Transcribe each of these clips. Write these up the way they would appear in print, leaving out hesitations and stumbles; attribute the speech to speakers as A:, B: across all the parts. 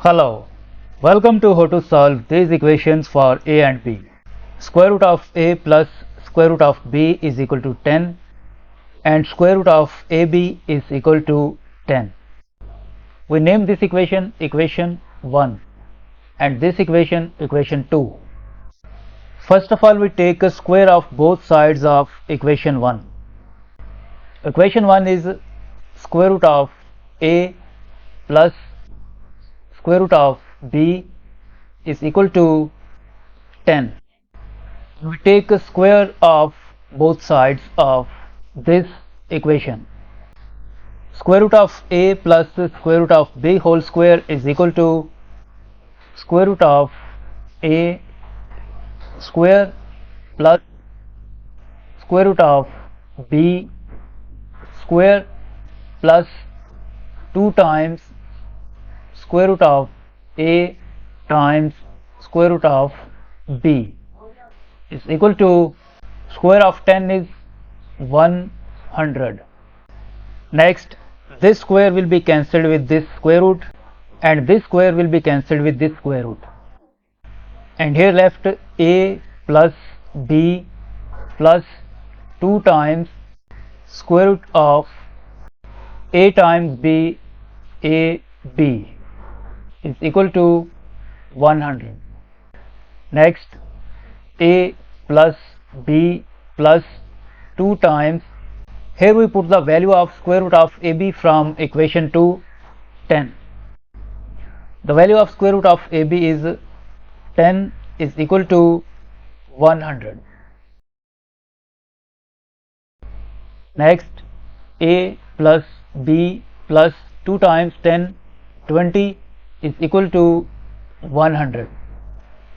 A: Hello, welcome to how to solve these equations for a and b. Square root of a plus square root of b is equal to 10 and square root of ab is equal to 10. We name this equation equation 1 and this equation equation 2. First of all, we take a square of both sides of equation 1. Equation 1 is square root of a plus square root of b is equal to 10. We take a square of both sides of this equation. Square root of a plus square root of b whole square is equal to square root of a square plus square root of b square plus 2 times square root of a times square root of b is equal to square of 10 is 100. Next, this square will be cancelled with this square root and this square will be cancelled with this square root, and here left a plus b plus 2 times square root of a times b a b is equal to 100. Next, a plus b plus 2 times, here we put the value of square root of ab from equation 2, 10. The value of square root of ab is 10 is equal to 100. Next, a plus b plus 2 times 10, 20 is equal to 100,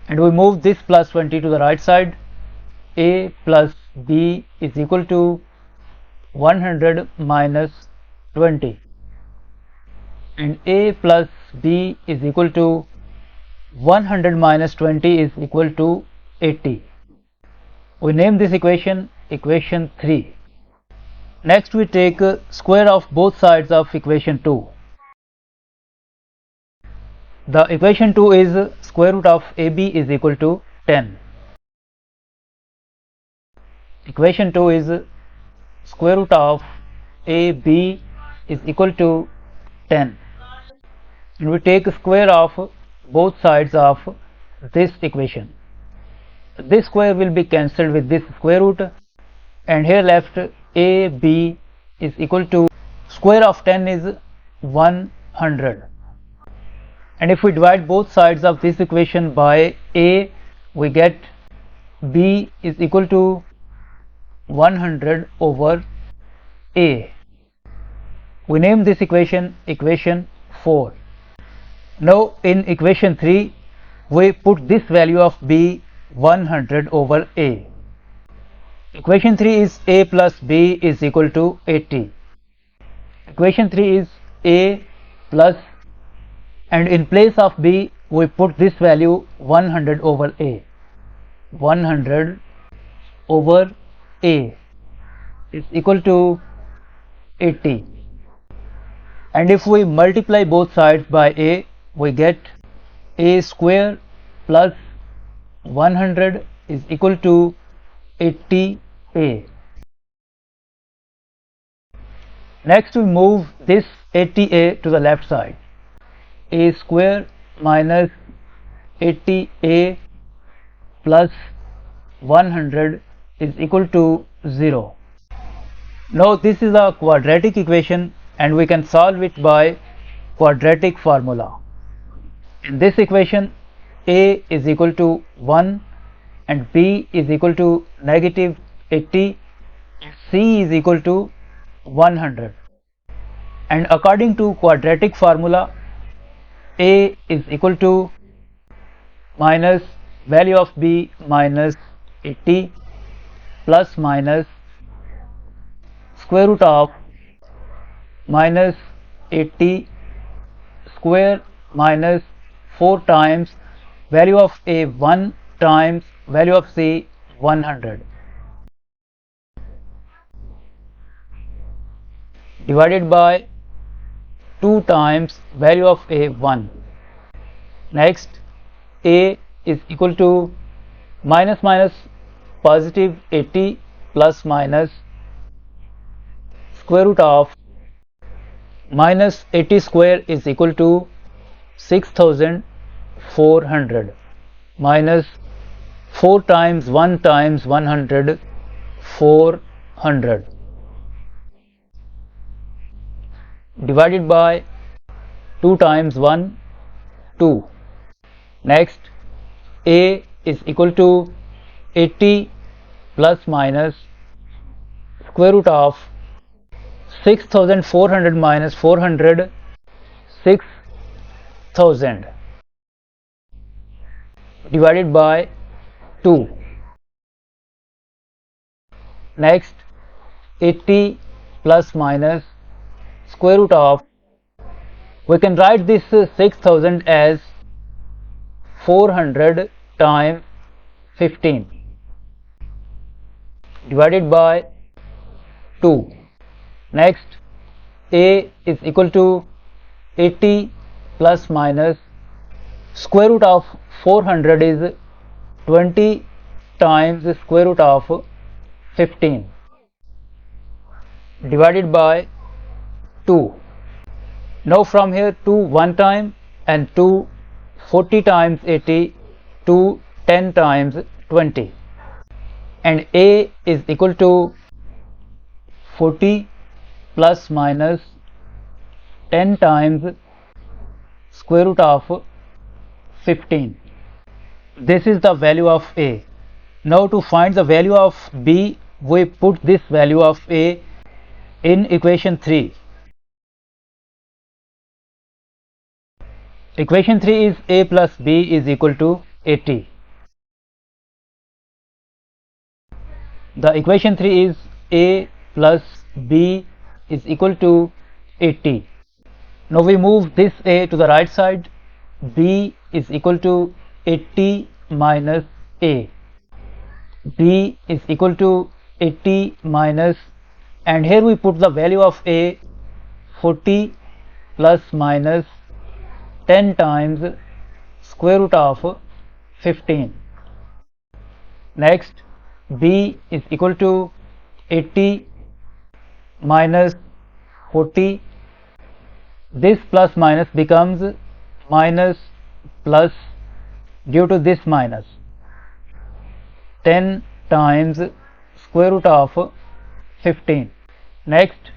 A: and we move this plus 20 to the right side. A plus b is equal to 100 minus 20, and a plus b is equal to 100 minus 20 is equal to 80. We name this equation equation 3. Next, we take square of both sides of equation 2. The equation 2 is square root of ab is equal to 10. Equation 2 is square root of ab is equal to 10, and we take square of both sides of this equation. This square will be cancelled with this square root, and here left ab is equal to square of 10 is 100, and if we divide both sides of this equation by a, we get b is equal to 100 over a. We name this equation equation 4. Now in equation 3, we put this value of b 100 over a. Equation 3 is a plus b is equal to 80. Equation 3 is a plus, and in place of b we put this value 100 over a. 100 over a is equal to 80, and if we multiply both sides by a, we get a square plus 100 is equal to 80a. Next, we move this 80a to the left side. A square minus 80a plus 100 is equal to 0. Now this is a quadratic equation and we can solve it by quadratic formula. In this equation, a is equal to 1 and b is equal to negative 80 and c is equal to 100, and according to quadratic formula, a is equal to minus value of b minus 80 plus minus square root of minus 80 square minus 4 times value of a 1 times value of c 100 divided by 2 times value of a 1. Next, a is equal to minus minus positive 80 plus minus square root of minus 80 square is equal to 6400 minus 4 times 1 times 100 400 divided by 2 times 1 2. Next, a is equal to 80 plus minus square root of 6400 minus 400 6000 divided by 2. Next, 80 plus minus square root of, we can write this 6000 as 400 times 15 divided by 2. Next, a is equal to 80 plus minus square root of 400 is 20 times square root of 15 divided by 2. Now from here 2 one time and 2 40 times 80 2 10 times 20, and a is equal to 40 plus minus 10 times square root of 15. This is the value of a. Now to find the value of b, we put this value of a in equation 3. Equation 3 is a plus b is equal to 80. The equation 3 is a plus b is equal to 80. Now we move this a to the right side. B is equal to 80 minus a. B is equal to 80 minus, and here we put the value of a 40 plus minus 10 times square root of 15. Next, b is equal to 80 minus 40. This plus minus becomes minus plus due to this minus, 10 times square root of 15. Next,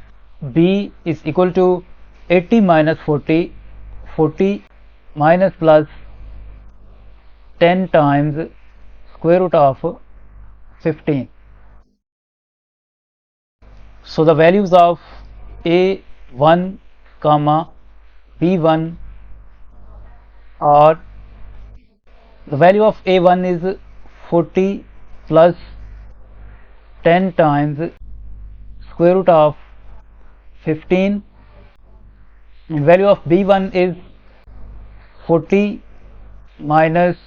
A: b is equal to 80 minus 40, 40 minus plus 10 times square root of 15. So the values of a1 comma b1 are, the value of a1 is 40 plus 10 times square root of 15, and value of b1 is 40 minus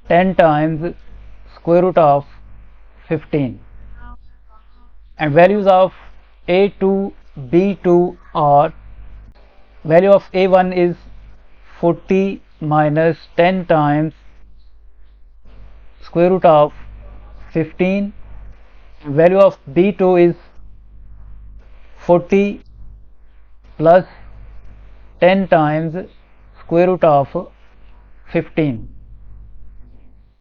A: 10 times square root of 15, and values of a2 b2 are, value of a1 is 40 minus 10 times square root of 15, value of b2 is 40 plus 10 times square root of 15.